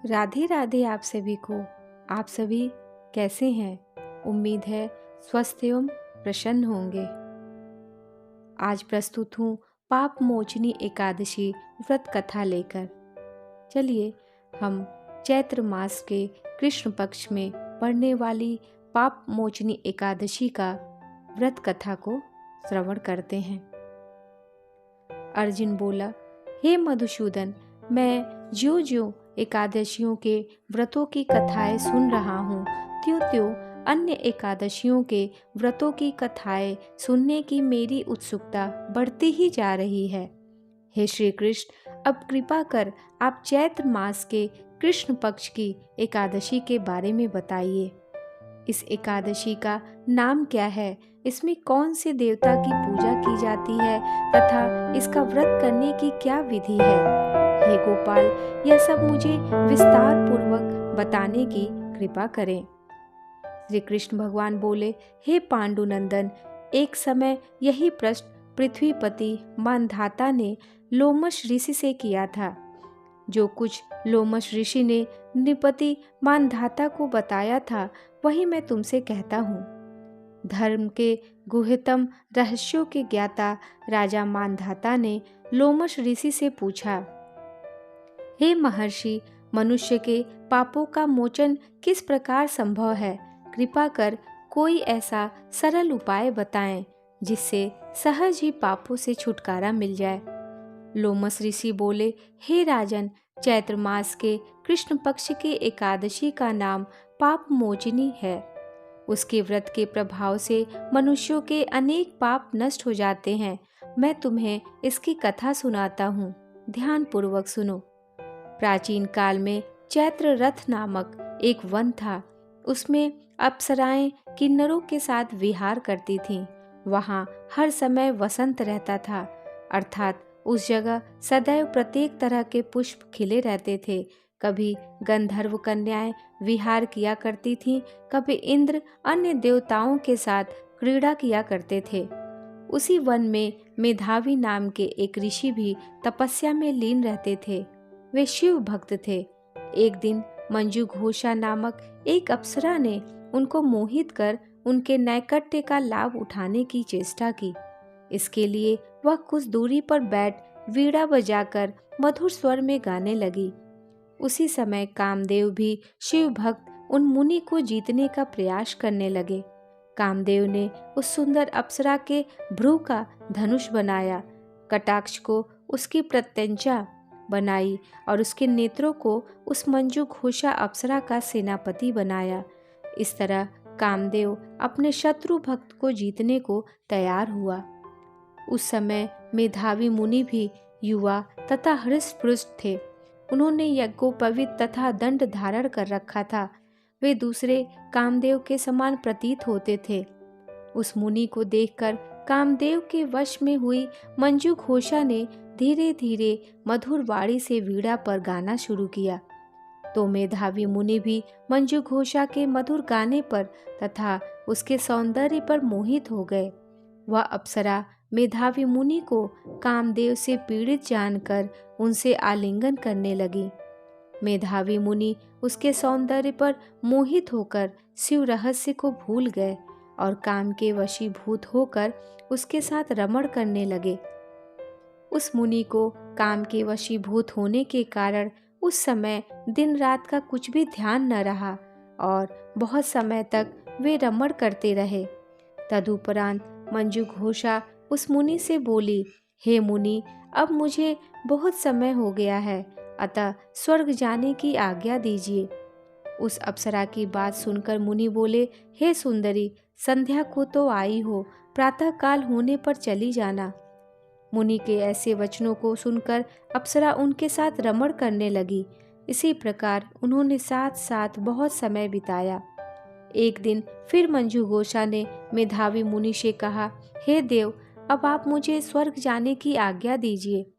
राधे राधे आप सभी को। आप सभी कैसे हैं? उम्मीद है स्वस्थ एवं प्रसन्न होंगे। आज प्रस्तुत हूँ पाप मोचनी एकादशी व्रत कथा लेकर। चलिए हम चैत्र मास के कृष्ण पक्ष में पड़ने वाली पाप मोचनी एकादशी का व्रत कथा को श्रवण करते हैं। अर्जुन बोला, हे मधुसूदन, मैं ज्यों ज्यों एकादशियों के व्रतों की कथाएं सुन रहा हूँ, त्यों त्यों अन्य एकादशियों के व्रतों की कथाएं सुनने की मेरी उत्सुकता बढ़ती ही जा रही है। हे श्री कृष्ण, अब कृपा कर आप चैत्र मास के कृष्ण पक्ष की एकादशी के बारे में बताइए। इस एकादशी का नाम क्या है? इसमें कौन से देवता की पूजा की जाती है तथा इसका व्रत करने की क्या विधि है? हे गोपाल, यह सब मुझे विस्तार पूर्वक बताने की कृपा करें। श्री कृष्ण भगवान बोले, हे पांडुनंदन, एक समय यही प्रश्न पृथ्वीपति मानधाता ने लोमश ऋषि से किया था। जो कुछ लोमश ऋषि ने नृपति मानधाता को बताया था, वही मैं तुमसे कहता हूँ। धर्म के गुह्यतम रहस्यों के ज्ञाता राजा मानधाता ने लोमश ऋषि से पूछा, हे महर्षि, मनुष्य के पापों का मोचन किस प्रकार संभव है? कृपा कर कोई ऐसा सरल उपाय बताएं जिससे सहज ही पापों से छुटकारा मिल जाए। लोमश ऋषि बोले, हे राजन, चैत्र मास के कृष्ण पक्ष की एकादशी का नाम पाप मोचनी है। उसके व्रत के प्रभाव से मनुष्यों के अनेक पाप नष्ट हो जाते हैं। मैं तुम्हें इसकी कथा सुनाता हूँ, ध्यान पूर्वक सुनो। प्राचीन काल में चैत्र रथ नामक एक वन था। उसमें अप्सराएं किन्नरों के साथ विहार करती थीं। वहाँ हर समय वसंत रहता था, अर्थात उस जगह सदैव प्रत्येक तरह के पुष्प खिले रहते थे। कभी गंधर्व कन्याएं विहार किया करती थीं, कभी इंद्र अन्य देवताओं के साथ क्रीड़ा किया करते थे। उसी वन में मेधावी नाम के एक ऋषि भी तपस्या में लीन रहते थे। वे शिव भक्त थे। एक दिन मंजू घोषा नामक एक अप्सरा ने उनको मोहित कर उनके नैकट्य का लाभ उठाने की चेष्टा की। इसके लिए वह कुछ दूरी पर बैठ वीणा बजाकर मधुर स्वर में गाने लगी। उसी समय कामदेव भी शिव भक्त उन मुनि को जीतने का प्रयास करने लगे। कामदेव ने उस सुंदर अप्सरा के भ्रू का धनुष बनाया, कटाक्ष को उसकी प्रत्यंचा बनाई और उसके नेत्रों को उस मंजू घोषा अप्सरा का सेनापति बनाया। इस तरह कामदेव अपने शत्रु भक्त को जीतने को तैयार हुआ। उस समय मेधावी मुनि भी युवा तथा हृष्ट-पुष्ट थे। उन्होंने यज्ञोपवीत तथा दंड धारण कर रखा था। वे दूसरे कामदेव के समान प्रतीत होते थे। उस मुनि को देखकर कामदेव के वश में हुई मंजू घोषा ने धीरे धीरे मधुर वाणी से वीणा पर गाना शुरू किया। तो मेधावी मुनि भी मंजू घोषा के मधुर गाने पर तथा उसके सौंदर्य पर मोहित हो गए। वह अप्सरा मेधावी मुनि को कामदेव से पीड़ित जानकर उनसे आलिंगन करने लगी। मेधावी मुनि उसके सौंदर्य पर मोहित होकर शिव रहस्य को भूल गए और काम के वशीभूत होकर उसके साथ रमण करने लगे। उस मुनि को काम के वशीभूत होने के कारण उस समय दिन रात का कुछ भी ध्यान न रहा और बहुत समय तक वे रमण करते रहे। तदुपरांत मंजू घोषा उस मुनि से बोली, हे मुनि, अब मुझे बहुत समय हो गया है, अतः स्वर्ग जाने की आज्ञा दीजिए। उस अप्सरा की बात सुनकर मुनि बोले, हे सुंदरी, संध्या को तो आई हो, प्रातः काल होने पर चली जाना। मुनि के ऐसे वचनों को सुनकर अप्सरा उनके साथ रमण करने लगी। इसी प्रकार उन्होंने साथ साथ बहुत समय बिताया। एक दिन फिर मंजू घोषा ने मेधावी मुनि से कहा, हे देव, अब आप मुझे स्वर्ग जाने की आज्ञा दीजिए।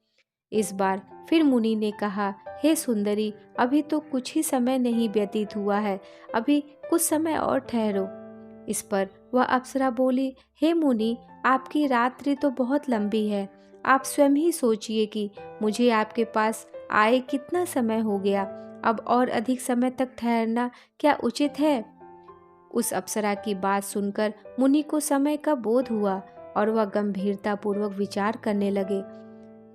इस बार फिर मुनि ने कहा, हे सुंदरी, अभी तो कुछ ही समय नहीं व्यतीत हुआ है, अभी कुछ समय और ठहरो। इस पर वह अप्सरा बोली, हे मुनि, आपकी रात्रि तो बहुत लंबी है। आप स्वयं ही सोचिए कि मुझे आपके पास आए कितना समय हो गया। अब और अधिक समय तक ठहरना क्या उचित है? उस अप्सरा की बात सुनकर मुनि को समय का बोध हुआ और वह गंभीरता पूर्वक विचार करने लगे।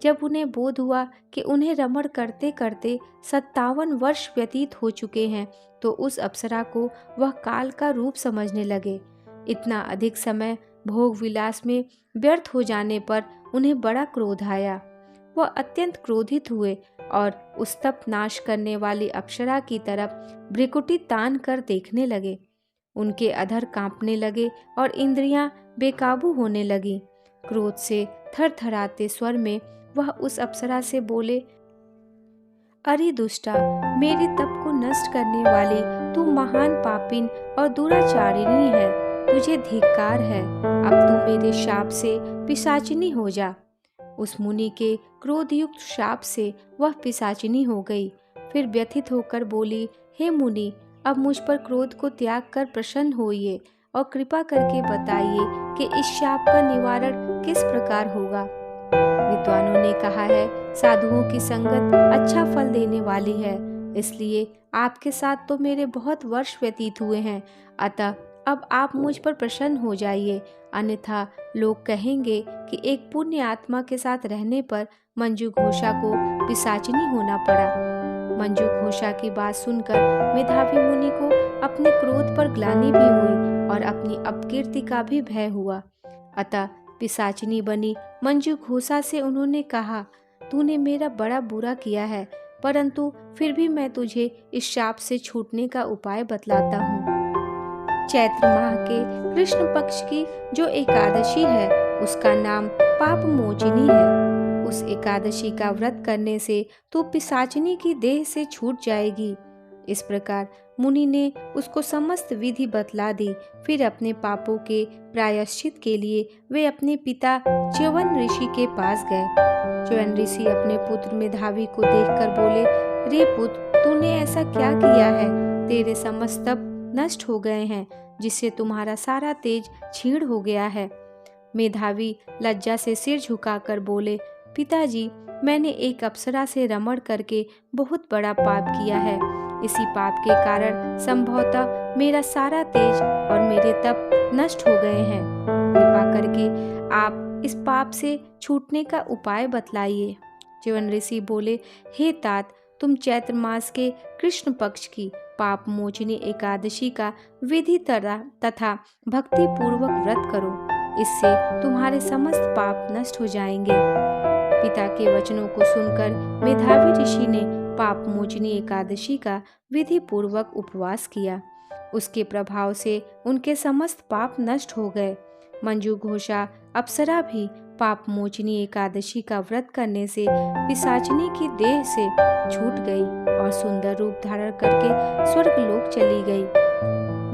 जब उन्हें बोध हुआ कि उन्हें रमण करते करते 57 वर्ष व्यतीत हो चुके हैं, तो उस अप्सरा को वह काल का रूप समझने लगे। इतना अधिक समय भोग विलास में व्यर्थ हो जाने पर उन्हें बड़ा क्रोध आया। वह अत्यंत क्रोधित हुए और उस तप नाश करने वाली अप्सरा की तरफ भ्रिकुटी तान कर देखने लगे। उनके अधर कांपने लगे और इंद्रियां बेकाबू होने लगीं। क्रोध से थरथराते स्वर में वह उस अप्सरा से बोले, अरे दुष्टा, मेरे तप को नष्ट करने वाली तू महान पापिन और दुराचारिणी है। तुझे धिक्कार है। अब तू मेरे शाप से पिशाचिनी हो जा। उस मुनि के क्रोधयुक्त शाप से वह पिशाचिनी हो गई। फिर व्यथित होकर बोली, हे मुनि, अब मुझ पर क्रोध को त्याग कर प्रसन्न होइए और कृपा करके बताइए कि इस शाप का निवारण किस प्रकार होगा। विद्वानों ने कहा है, साधुओं की संगत अच्छा फल देने वाली है, इसलिए आपके साथ तो मेरे बहुत वर्ष व्यतीत हुए हैं, अतः अब आप मुझ पर प्रसन्न हो जाइए, अन्यथा लोग कहेंगे कि एक पुण्य आत्मा के साथ रहने पर मंजू घोषा को पिशाचिनी होना पड़ा। मंजू घोषा की बात सुनकर मेधावी मुनि को अपने क्रोध पर ग्लानि भी हुई और अपनी अपकीर्ति का भी भय हुआ। अतः पिशाचिनी बनी मंजू घोषा से उन्होंने कहा, तूने मेरा बड़ा बुरा किया है, परंतु फिर भी मैं तुझे इस शाप से छूटने का उपाय बतलाता हूँ। चैत्र माह के कृष्ण पक्ष की जो एकादशी है, उसका नाम पाप मोचिनी है। उस एकादशी का व्रत करने से तू पिशाचिनी की देह से छूट जाएगी। इस प्रकार मुनि ने उसको समस्त विधि बतला दी। फिर अपने पापों के प्रायश्चित के लिए वे अपने पिता च्यवन ऋषि के पास गए। च्यवन ऋषि अपने पुत्र मेधावी को देखकर बोले, रे पुत्र, तूने ऐसा क्या किया है? तेरे समस्त तप नष्ट हो गए हैं, जिससे तुम्हारा सारा तेज क्षीण हो गया है। मेधावी लज्जा से सिर झुकाकर बोले, पिताजी, मैंने एक अप्सरा से रमण करके बहुत बड़ा पाप किया है। इसी पाप के कारण संभवतः मेरा सारा तेज और मेरे तप नष्ट हो गए हैं। कृपा करके आप इस पाप से छूटने का उपाय बतलाइए। च्यवन ऋषि बोले, हे तात, तुम चैत्र मास के कृष्ण पक्ष की पाप मोचनी एकादशी का विधि तथा भक्ति पूर्वक व्रत करो। इससे तुम्हारे समस्त पाप नष्ट हो जाएंगे। पिता के वचनों को सुनकर मेधावी ऋषि ने पाप मोचनी एकादशी का विधि पूर्वक उपवास किया। उसके प्रभाव से उनके समस्त पाप नष्ट हो गए। मंजू घोषा अप्सरा भी पाप मोचनी एकादशी का व्रत करने से पिशाचिनी की देह से छूट गई और सुंदर रूप धारण करके स्वर्गलोक चली गई।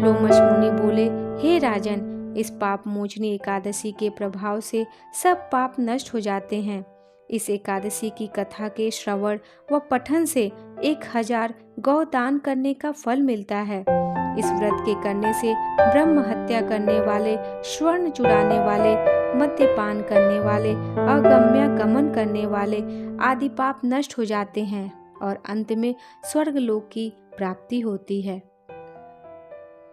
लोमश मुनि बोले, हे राजन, इस पाप मोचनी एकादशी के प्रभाव से सब पाप नष्ट हो जाते हैं। इस एकादशी की कथा के श्रवण व पठन से 1000 गौ दान करने का फल मिलता है। इस व्रत के करने से ब्रह्म हत्या करने वाले, स्वर्ण चुराने वाले, मद्यपान करने वाले, अगम्य गमन करने वाले आदि पाप नष्ट हो जाते हैं और अंत में स्वर्गलोक की प्राप्ति होती है।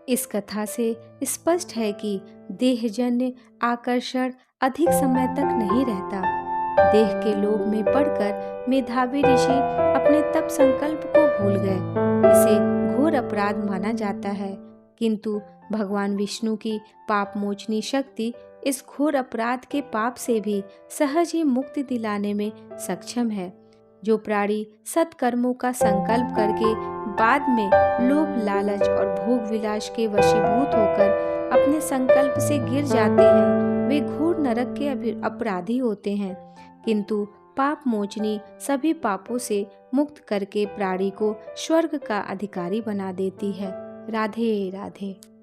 इस कथा से स्पष्ट है कि देहजन्य आकर्षण अधिक समय तक नहीं रहता। देह के लोभ में पड़कर मेधावी ऋषि अपने तप संकल्प को भूल गए। इसे घोर अपराध माना जाता है, किंतु भगवान विष्णु की पाप मोचनी शक्ति इस घोर अपराध के पाप से भी सहज ही मुक्ति दिलाने में सक्षम है। जो प्राणी सत्कर्मों का संकल्प करके बाद में लोभ, लालच और भोग विलास के वशीभूत होकर अपने संकल्प से गिर जाते हैं, वे घोर नरक के अपराधी होते हैं। किंतु पाप मोचनी सभी पापों से मुक्त करके प्राणी को स्वर्ग का अधिकारी बना देती है। राधे राधे।